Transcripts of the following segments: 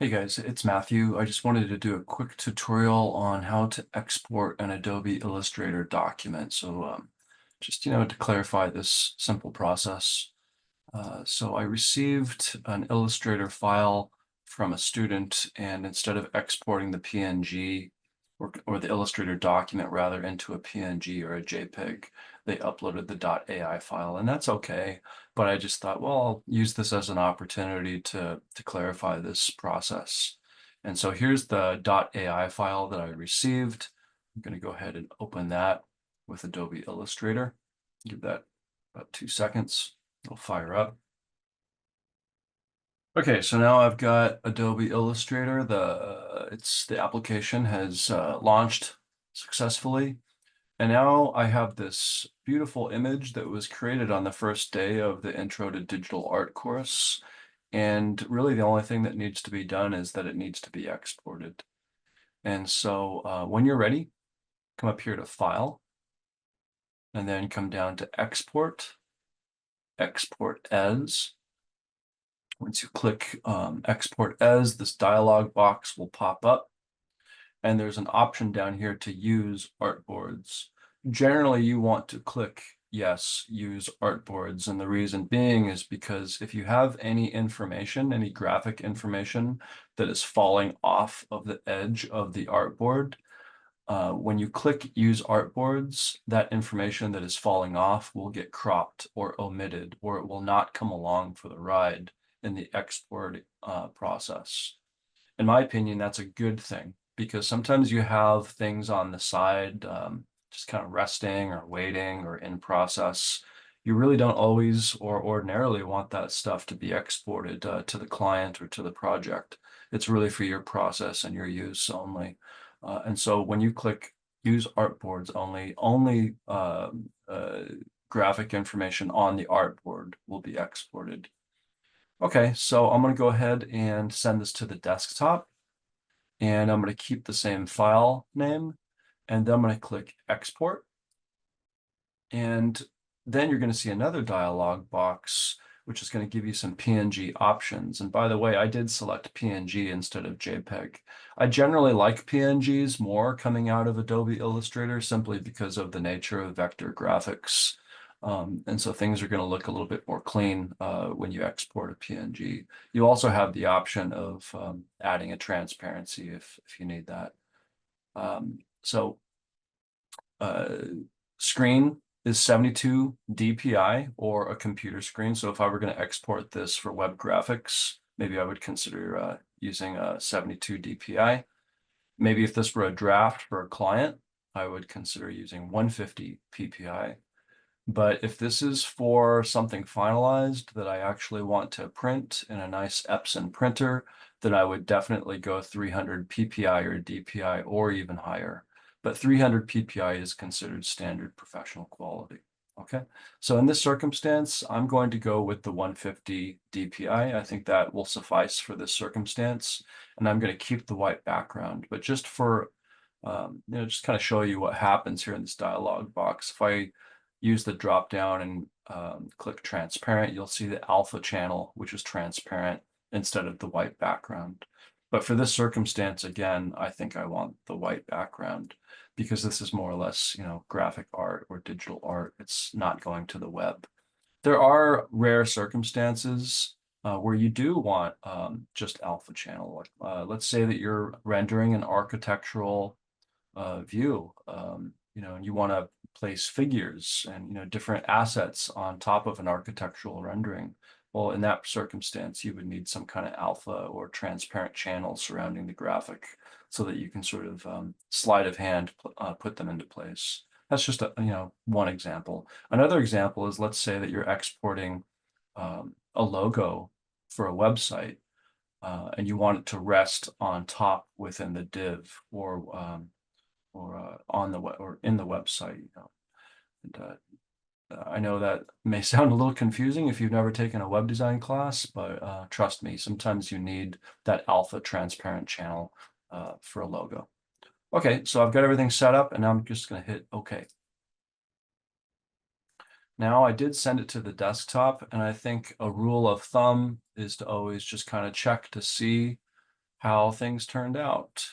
Hey guys, it's Matthew. I just wanted to do a quick tutorial on how to export an Adobe Illustrator document. To clarify this simple process. So I received an Illustrator file from a student, and instead of exporting the PNG or the Illustrator document rather into a PNG or a JPEG, they uploaded the .ai file, and that's okay. But I just thought, well, I'll use this as an opportunity to clarify this process. And so here's the .ai file that I received. I'm going to go ahead and open that with Adobe Illustrator. Give that about 2 seconds. It'll fire up. Okay, so now I've got Adobe Illustrator. The application has launched successfully. And now I have this beautiful image that was created on the first day of the Intro to Digital Art course. And really the only thing that needs to be done is that it needs to be exported. And so when you're ready, come up here to File, and then come down to Export, Export As. Once you click Export As, this dialog box will pop up. And there's an option down here to use artboards. Generally, you want to click yes, use artboards. And the reason being is because if you have any information, any graphic information that is falling off of the edge of the artboard, when you click use artboards, that information that is falling off will get cropped or omitted, or it will not come along for the ride in the export process. In my opinion, that's a good thing because sometimes you have things on the side just kind of resting or waiting or in process. You really don't always or ordinarily want that stuff to be exported to the client or to the project. It's really for your process and your use only. And so when you click use artboards only graphic information on the artboard will be exported. Okay, so I'm going to go ahead and send this to the desktop, and I'm going to keep the same file name, and then I'm going to click export. And then you're going to see another dialog box, which is going to give you some PNG options. And by the way, I did select PNG instead of JPEG. I generally like PNGs more coming out of Adobe Illustrator simply because of the nature of vector graphics. And so things are going to look a little bit more clean when you export a PNG. You also have the option of adding a transparency if you need that. So screen is 72 DPI or a computer screen. So if I were going to export this for web graphics, maybe I would consider using a 72 DPI. Maybe if this were a draft for a client, I would consider using 150 PPI. But if this is for something finalized that I actually want to print in a nice Epson printer, then I would definitely go 300 PPI or DPI or even higher. But 300 PPI is considered standard professional quality. Okay, so in this circumstance, I'm going to go with the 150 DPI. I think that will suffice for this circumstance. And I'm going to keep the white background. But just for, just kind of show you what happens here in this dialog box. If I use the drop down and click transparent, you'll see the alpha channel, which is transparent instead of the white background. But for this circumstance, again, I think I want the white background because this is more or less, graphic art or digital art. It's not going to the web. There are rare circumstances where you do want just alpha channel. Let's say that you're rendering an architectural view, and you want to place figures and different assets on top of an architectural rendering. Well, in that circumstance, you would need some kind of alpha or transparent channel surrounding the graphic so that you can sort of sleight of hand put them into place. That's just one example. Another example is, let's say that you're exporting a logo for a website and you want it to rest on top within the div or on the web or in the website. And I know that may sound a little confusing if you've never taken a web design class, but trust me, sometimes you need that alpha transparent channel for a logo. Okay, so I've got everything set up, and now I'm just going to hit OK. Now I did send it to the desktop, and I think a rule of thumb is to always just kind of check to see how things turned out.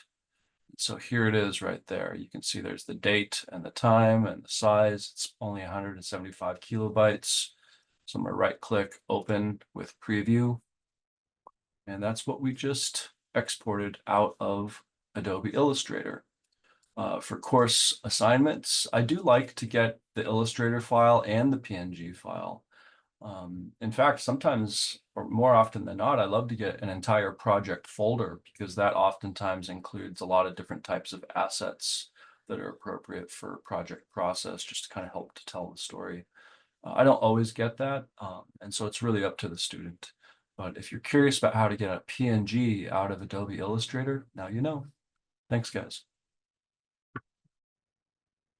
So here it is right there. You can see there's the date and the time and the size. It's only 175 kilobytes. So I'm going to right click open with preview. And that's what we just exported out of Adobe Illustrator. For course assignments, I do like to get the Illustrator file and the PNG file. In fact, sometimes, or more often than not, I love to get an entire project folder because that oftentimes includes a lot of different types of assets that are appropriate for project process, just to kind of help to tell the story. I don't always get that, and so it's really up to the student. But if you're curious about how to get a PNG out of Adobe Illustrator, now you know. Thanks, guys.